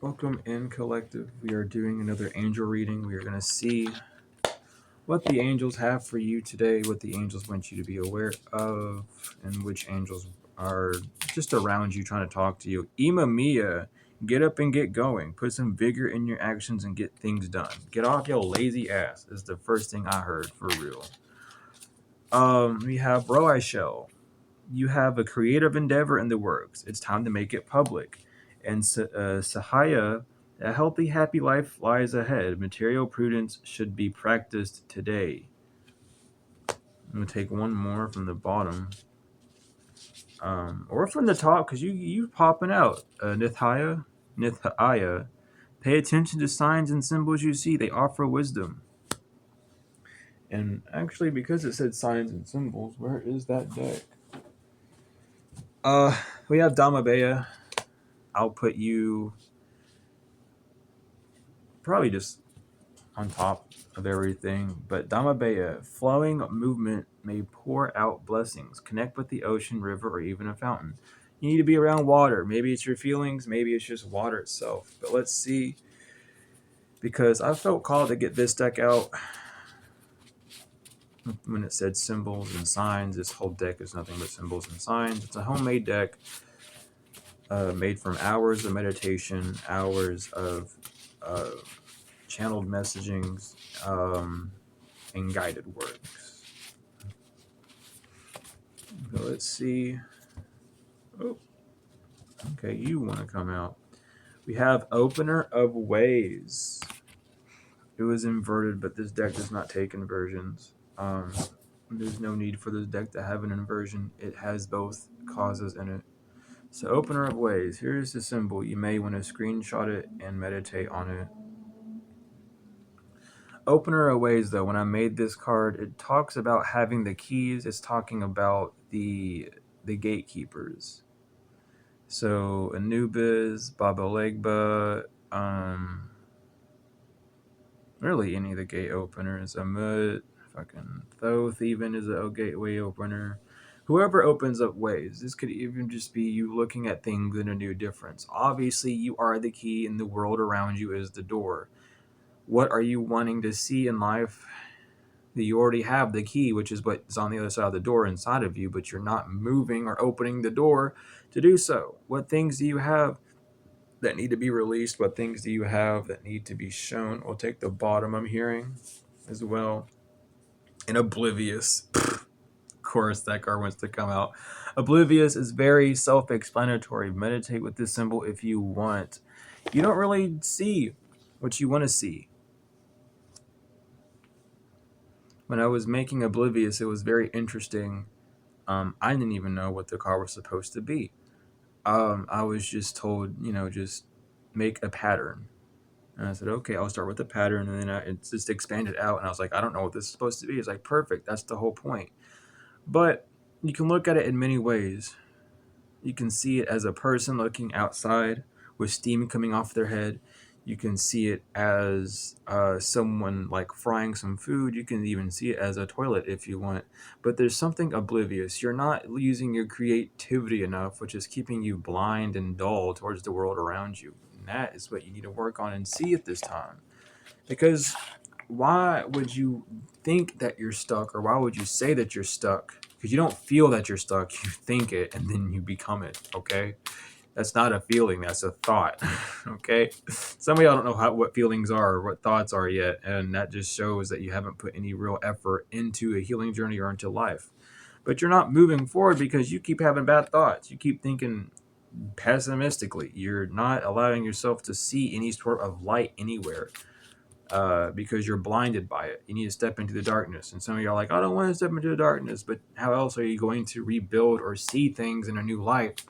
Welcome in, collective. We are doing another angel reading. We are going to see what the angels have for you today, what the angels want you to be aware of, and which angels are just around you trying to talk to you. Ima Mia, get up and get going. Put some vigor in your actions and get things done. Get off your lazy ass is the first thing I heard for real. We have Roi Shell. You have a creative endeavor in the works. It's time to make it public. And Sahaya, a healthy, happy life lies ahead. Material prudence should be practiced today. I'm going to take one more from the bottom. Or from the top, because you popping out. Nithaya, pay attention to signs and symbols you see. They offer wisdom. And actually, because it said signs and symbols, where is that deck? We have Damabea. I'll put you probably just on top of everything. But Damabea, flowing movement may pour out blessings. Connect with the ocean, river, or even a fountain. You need to be around water. Maybe it's your feelings, maybe it's just water itself. But let's see, because I felt called to get this deck out when it said symbols and signs. This whole deck is nothing but symbols and signs. It's a homemade deck made from hours of meditation, hours of uh, channeled messagings, and guided works. So let's see. Oh, okay, you want to come out. We have Opener of Ways. It was inverted, but this deck does not take inversions. There's no need for this deck to have an inversion. It has both causes in it. So Opener of Ways. Here's the symbol. You may want to screenshot it and meditate on it. Opener of Ways, though, when I made this card, it talks about having the keys. It's talking about the gatekeepers. So Anubis, Baba Legba, really any of the gate openers. Amut, fucking Thoth even is a gateway opener. Whoever opens up ways. This could even just be you looking at things in a new difference. Obviously, you are the key, and the world around you is the door. What are you wanting to see in life? You already have the key, which is what's on the other side of the door inside of you, but you're not moving or opening the door to do so. What things do you have that need to be released? What things do you have that need to be shown? We'll take the bottom I'm hearing as well. And Oblivious. Of course, that card wants to come out. Oblivious is very self-explanatory. Meditate with this symbol if you want. You don't really see what you want to see. When I was making Oblivious, it was very interesting. I didn't even know what the card was supposed to be. I was just told, just make a pattern. And I said, okay, I'll start with the pattern. And then it just expanded out. And I was like, I don't know what this is supposed to be. It's like, perfect. That's the whole point. But you can look at it in many ways. You can see it as a person looking outside with steam coming off their head. You can see it as someone like frying some food. You can even see it as a toilet if you want. But there's something oblivious. You're not using your creativity enough, which is keeping you blind and dull towards the world around you. And that is what you need to work on and see at this time. Because why would you think that you're stuck, or why would you say that you're stuck? Because you don't feel that you're stuck. You think it and then you become it. Okay, that's not a feeling, that's a thought. Okay, some of y'all don't know what feelings are or what thoughts are yet, and that just shows that you haven't put any real effort into a healing journey or into life. But you're not moving forward because you keep having bad thoughts. You keep thinking pessimistically. You're not allowing yourself to see any sort of light anywhere. Because you're blinded by it. You need to step into the darkness. And some of you are like, I don't want to step into the darkness. But how else are you going to rebuild or see things in a new light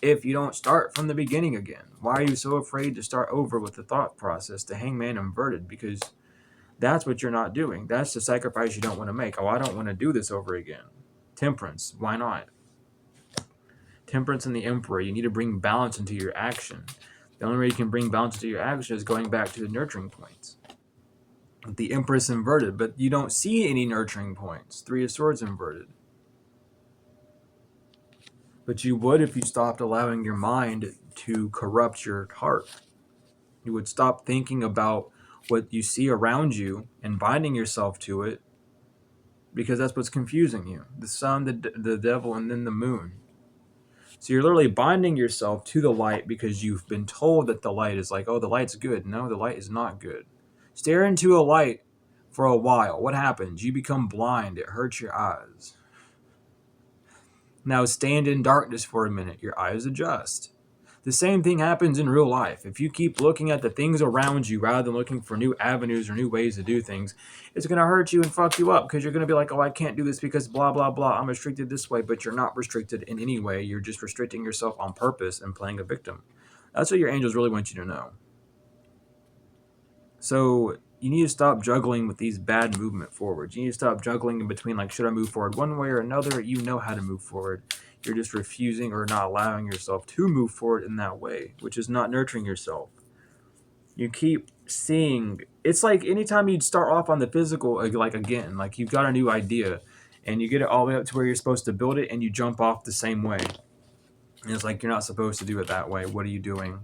if you don't start from the beginning again? Why are you so afraid to start over with the thought process, the hangman inverted? Because that's what you're not doing. That's the sacrifice you don't want to make. Oh, I don't want to do this over again. Temperance, why not? Temperance and the Emperor, you need to bring balance into your action. The only way you can bring balance into your action is going back to the nurturing points. The Empress inverted, but you don't see any nurturing points. Three of Swords inverted. But you would if you stopped allowing your mind to corrupt your heart. You would stop thinking about what you see around you and binding yourself to it, because that's what's confusing you. The sun, the devil, and then the moon. So you're literally binding yourself to the light because you've been told that the light is like, oh, the light's good. No, the light is not good. Stare into a light for a while. What happens? You become blind. It hurts your eyes. Now stand in darkness for a minute. Your eyes adjust. The same thing happens in real life. If you keep looking at the things around you rather than looking for new avenues or new ways to do things, it's going to hurt you and fuck you up, because you're going to be like, oh, I can't do this because blah, blah, blah. I'm restricted this way, but you're not restricted in any way. You're just restricting yourself on purpose and playing a victim. That's what your angels really want you to know. So you need to stop juggling with these bad movement forwards. You need to stop juggling in between, like, should I move forward one way or another? You know how to move forward. You're just refusing or not allowing yourself to move forward in that way, which is not nurturing yourself. You keep seeing, it's like anytime you start off on the physical, like again, like you've got a new idea and you get it all the way up to where you're supposed to build it and you jump off the same way. And it's like, you're not supposed to do it that way. What are you doing?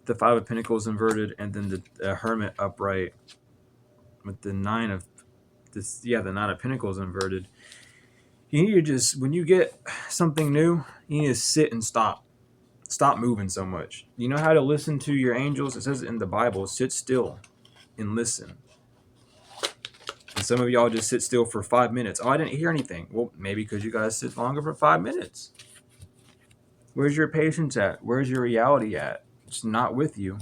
The Five of Pentacles inverted, and then the Hermit upright with the Nine of Pentacles inverted. You need to just, when you get something new, you need to sit and stop moving so much. You know how to listen to your angels? It says it in the Bible, sit still and listen. And some of y'all just sit still for 5 minutes. Oh, I didn't hear anything. Well, maybe because you guys sit longer for 5 minutes. Where's your patience at? Where's your reality at? It's not with you.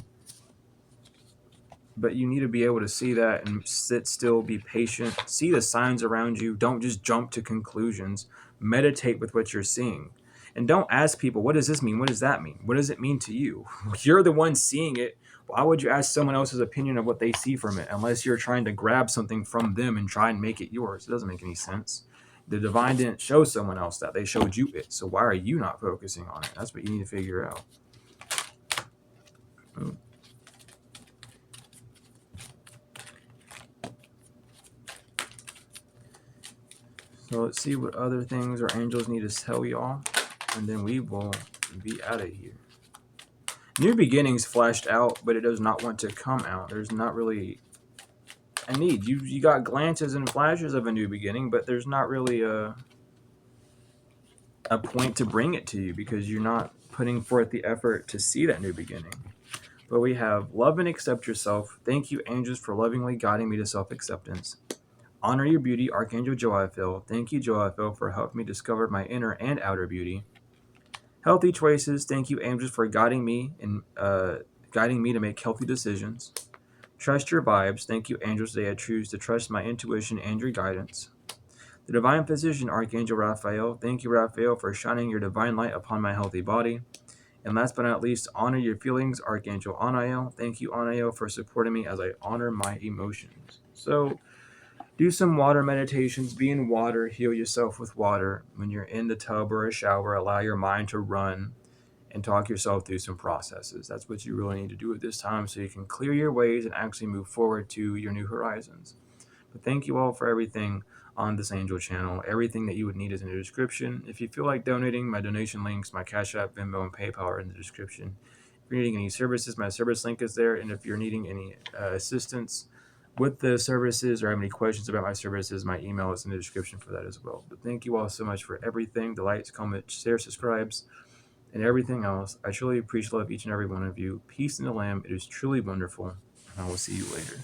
But you need to be able to see that and sit still, be patient, see the signs around you. Don't just jump to conclusions. Meditate with what you're seeing. And don't ask people, what does this mean? What does that mean? What does it mean to you? You're the one seeing it. Why would you ask someone else's opinion of what they see from it, unless you're trying to grab something from them and try and make it yours? It doesn't make any sense. The divine didn't show someone else that. They showed you it. So why are you not focusing on it? That's what you need to figure out. Ooh. So let's see what other things our angels need to tell y'all, and then we will be out of here. New beginnings flashed out, but it does not want to come out. There's not really a need. You got glances and flashes of a new beginning, but there's not really a point to bring it to you, because you're not putting forth the effort to see that new beginning. But we have love and accept yourself. Thank you, angels, for lovingly guiding me to self-acceptance. Honor your beauty, Archangel Joaphael. Thank you, Joaphael, for helping me discover my inner and outer beauty. Healthy choices. Thank you, angels, for guiding me to make healthy decisions. Trust your vibes. Thank you, angels, today I choose to trust my intuition and your guidance. The divine physician, Archangel Raphael. Thank you, Raphael, for shining your divine light upon my healthy body. And last but not least, honor your feelings, Archangel Anael. Thank you, Anael, for supporting me as I honor my emotions. So do some water meditations. Be in water. Heal yourself with water. When you're in the tub or a shower, allow your mind to run and talk yourself through some processes. That's what you really need to do at this time, so you can clear your ways and actually move forward to your new horizons. But thank you all for everything on this angel channel. Everything that you would need is in the description. If you feel like donating, my donation links, my Cash App, Venmo, and PayPal are in the description. If you're needing any services, my service link is there. And if you're needing any assistance with the services or have any questions about my services, my email is in the description for that as well. But thank you all so much for everything. The likes, comments, shares, subscribes, and everything else. I truly appreciate love each and every one of you. Peace in the Lamb. It is truly wonderful. And I will see you later.